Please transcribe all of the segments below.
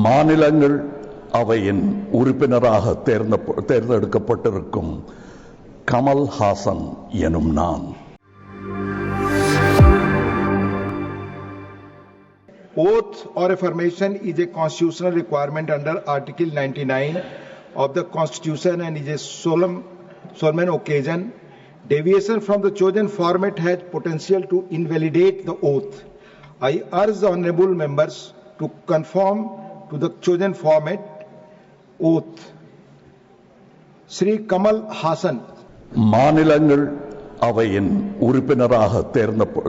மாநிலங்கள் அவையின் உறுப்பினராக தேர்ந்தெடுக்கப்பட்டிருக்கும் கமல் ஹாசன் எனும் நான். Oath or affirmation is a constitutional requirement under Article 99 of the Constitution and is a solemn occasion. Deviation from the chosen format has potential to invalidate the oath. I urge the honourable members to conform to the chosen format. Oath. Sri Kamal Hassan. மாநிலங்கள் அவையின் உறுப்பினராக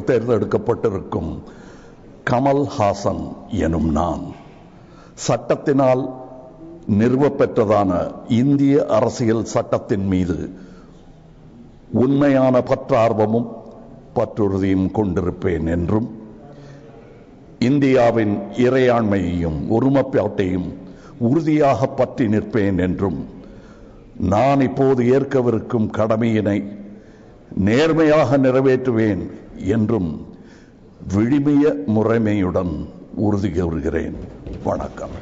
தேர்ந்தெடுக்கப்பட்டிருக்கும் கமல் ஹாசன் எனும் நான் சட்டத்தினால் நிறுவப்பெற்றதான இந்திய அரசியல் சட்டத்தின் மீது உண்மையான பற்றார்வமும் பற்றுறுதியும் கொண்டிருப்பேன் என்றும் இந்தியாவின் இறையாண்மையையும் ஒருமைப்பாட்டையும் உறுதியாக பற்றி நிற்பேன் என்றும் நான் இப்போது ஏற்கவிருக்கும் கடமையினை நேர்மையாக நிறைவேற்றுவேன் என்றும் விழுமிய முறைமையுடன் உறுதி கூறுகிறேன். வணக்கம்.